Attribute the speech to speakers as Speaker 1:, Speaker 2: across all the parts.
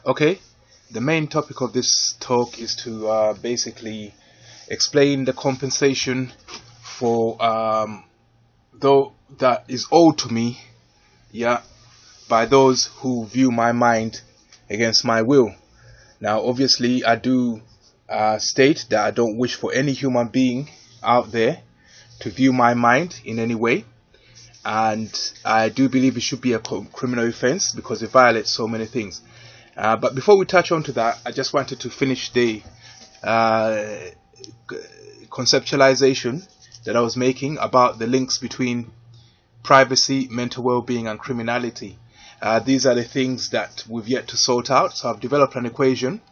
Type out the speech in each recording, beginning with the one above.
Speaker 1: Okay, the main topic of this talk is to basically explain the compensation for though that is owed to me, yeah, by those who view my mind against my will. Now, obviously, I do state that I don't wish for any human being out there to view my mind in any way, and I do believe it should be a criminal offense because it violates so many things. But before we touch on to that, I just wanted to finish the conceptualization that I was making about the links between privacy, mental well-being, and criminality. These are the things that we've yet to sort out. So I've developed an equation,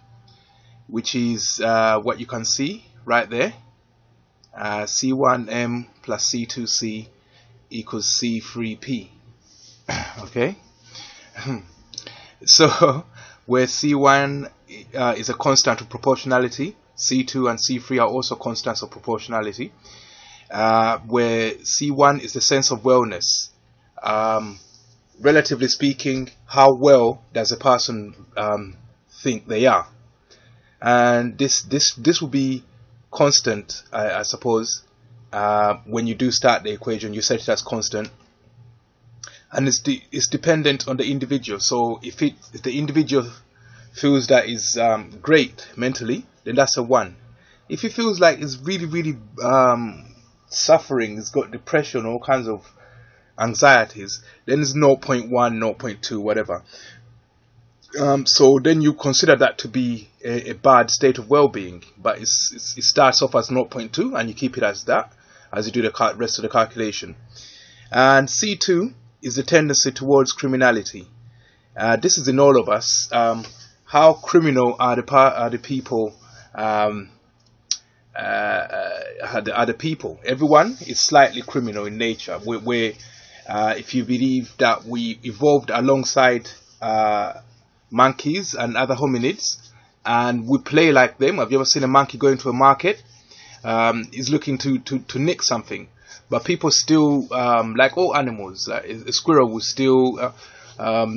Speaker 1: which is what you can see right there. C1M plus C2C equals C3P. Okay? So where C1 is a constant of proportionality, C2 and C3 are also constants of proportionality, where C1 is the sense of wellness. Relatively speaking, how well does a person think they are? And this will be constant, I suppose. When you do start the equation, you set it as constant. And it's dependent on the individual. So if the individual feels that is great mentally, then that's a 1. If he feels like it's really suffering, it's got depression, all kinds of anxieties, then it's 0.1, 0.2, whatever. So then you consider that to be a bad state of well-being, but it starts off as 0.2 and you keep it as that as you do the rest of the calculation. And C2 is the tendency towards criminality. This is in all of us. How criminal are the people? Are the people? Everyone is slightly criminal in nature. Where if you believe that we evolved alongside monkeys and other hominids, and we play like them. Have you ever seen a monkey go into a market? He's looking to nick something. But people still, like all animals, a squirrel will steal, a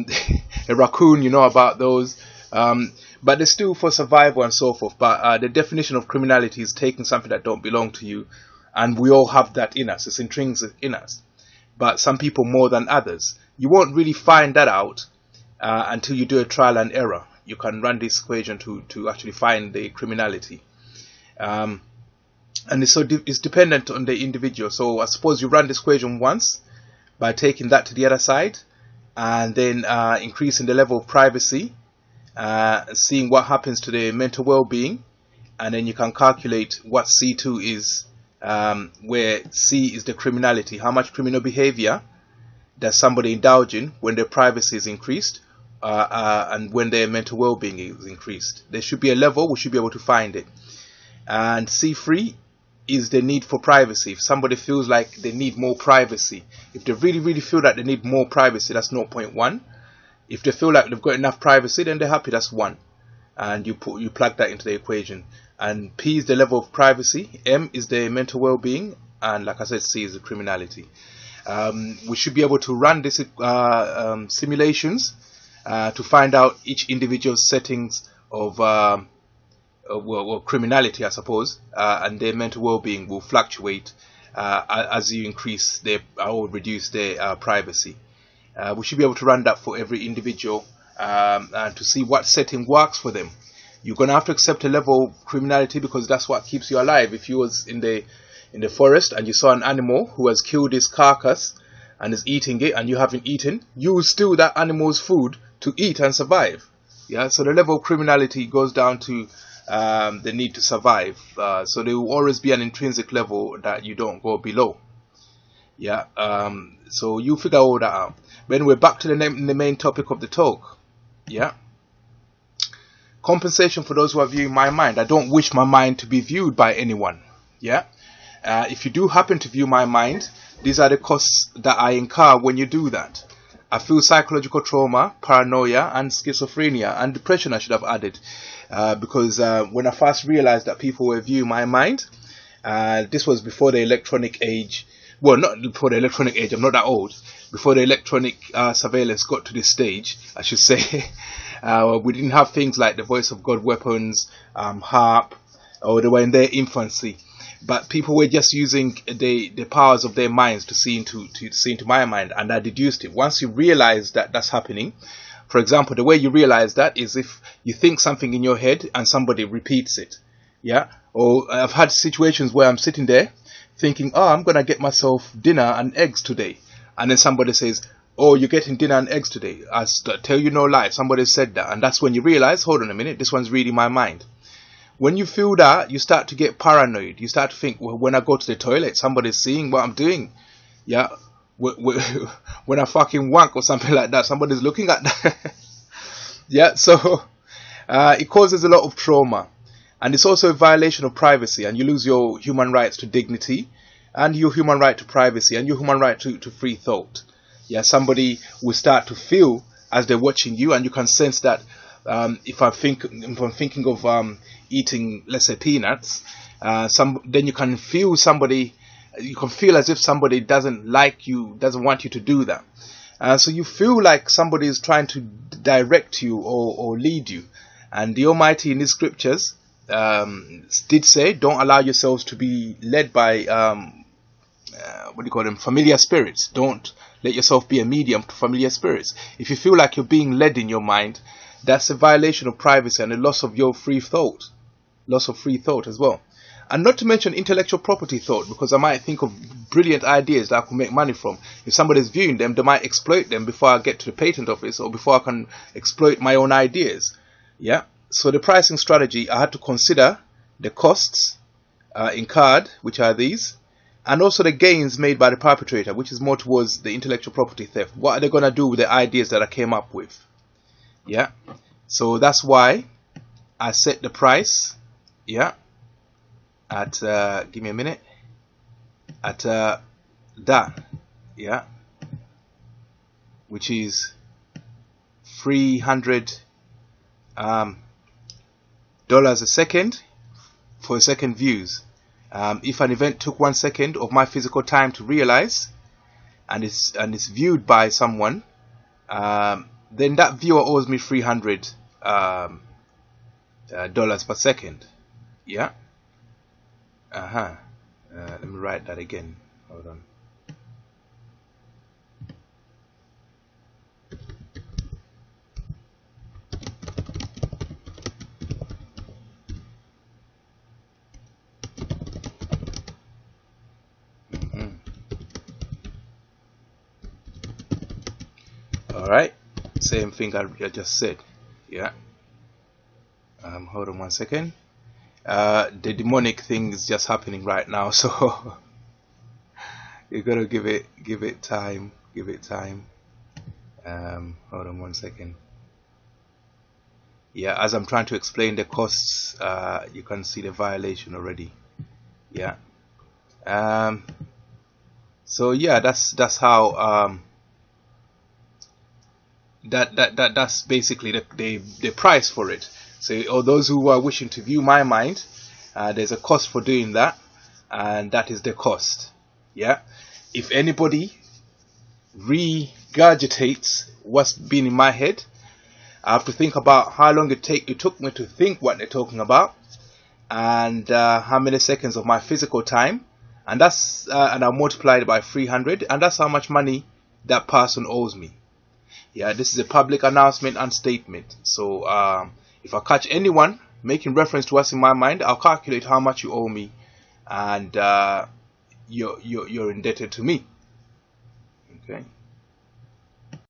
Speaker 1: raccoon, you know about those. But they're still for survival and so forth. But the definition of criminality is taking something that don't belong to you. And we all have that in us. It's intrinsic in us. But some people more than others. You won't really find that out until you do a trial and error. You can run this equation to actually find the criminality. And it's dependent on the individual. So I suppose you run this equation once by taking that to the other side and then increasing the level of privacy, seeing what happens to the mental well-being, and then you can calculate what C2 is, where C is the criminality. How much criminal behavior does somebody indulge in when their privacy is increased and when their mental well-being is increased? There should be a level, we should be able to find it. And C3 is the need for privacy. If somebody feels like they need more privacy, if they really feel that they need more privacy, that's 0.1. If they feel like they've got enough privacy, then they're happy, that's 1. And you plug that into the equation. And P is the level of privacy, M is the mental well-being, and like I said, C is the criminality. We should be able to run these simulations to find out each individual's settings of criminality, I suppose, and their mental well-being will fluctuate as you increase their or reduce their privacy. We should be able to run that for every individual and to see what setting works for them. You're going to have to accept a level of criminality because that's what keeps you alive. If you was in the forest and you saw an animal who has killed his carcass and is eating it and you haven't eaten, you will steal that animal's food to eat and survive. Yeah, so the level of criminality goes down to the need to survive. So there will always be an intrinsic level that you don't go below. Yeah, so you figure all that out. But anyway, back to the main topic of the talk. Yeah. Compensation for those who are viewing my mind. I don't wish my mind to be viewed by anyone. Yeah. If you do happen to view my mind, these are the costs that I incur when you do that. I feel psychological trauma, paranoia, and schizophrenia, and depression I should have added. Because when I first realized that people were viewing my mind, this was before the electronic age. Well, not before the electronic age, I'm not that old. Before the electronic surveillance got to this stage, I should say. We didn't have things like the Voice of God weapons, harp, or they were in their infancy. But people were just using the powers of their minds to see into my mind, and I deduced it. Once you realize that that's happening, for example, the way you realize that is if you think something in your head and somebody repeats it. Yeah. Or I've had situations where I'm sitting there thinking, oh, I'm gonna get myself dinner and eggs today, and then somebody says, oh, you're getting dinner and eggs today. I tell you no lie, somebody said that, and that's when you realize, hold on a minute, this one's reading my mind. When you feel that, you start to get paranoid. You start to think, well, when I go to the toilet, somebody's seeing what I'm doing. Yeah. When I fucking wank or something like that, somebody's looking at that. Yeah. So it causes a lot of trauma. And it's also a violation of privacy. And you lose your human rights to dignity, and your human right to privacy, and your human right to free thought. Yeah. Somebody will start to feel as they're watching you, and you can sense that. If I'm thinking of eating, let's say, peanuts, then you can feel somebody. You can feel as if somebody doesn't like you, doesn't want you to do that. So you feel like somebody is trying to direct you or lead you. And the Almighty in His scriptures did say, "Don't allow yourselves to be led by familiar spirits. Don't let yourself be a medium to familiar spirits." If you feel like you're being led in your mind, that's a violation of privacy and a loss of your free thought. Loss of free thought as well. And not to mention intellectual property thought, because I might think of brilliant ideas that I can make money from. If somebody's viewing them, they might exploit them before I get to the patent office, or before I can exploit my own ideas. Yeah. So the pricing strategy, I had to consider the costs incurred, which are these, and also the gains made by the perpetrator, which is more towards the intellectual property theft. What are they going to do with the ideas that I came up with? Yeah, so that's why I set the price, yeah, at, give me a minute, at that, yeah, which is $300 a second for a second views. If an event took 1 second of my physical time to realize, and it's viewed by someone, then that viewer owes me $300 per second. Yeah. Let me write that again. Hold on. All right. Same thing I just said. Yeah. Hold on 1 second. The demonic thing is just happening right now, so you gotta give it time. Give it time. Hold on 1 second. Yeah, as I'm trying to explain the costs, you can see the violation already. Yeah. So yeah, that's how that's basically the price for it. So, or those who are wishing to view my mind, there's a cost for doing that, and that is the cost. Yeah. If anybody regurgitates what's been in my head, I have to think about how long it took me to think what they're talking about, and how many seconds of my physical time, and that's and I'll multiply it by 300, and that's how much money that person owes me. Yeah, this is a public announcement and statement. So if I catch anyone making reference to what's in my mind, I'll calculate how much you owe me, and you're indebted to me. Okay.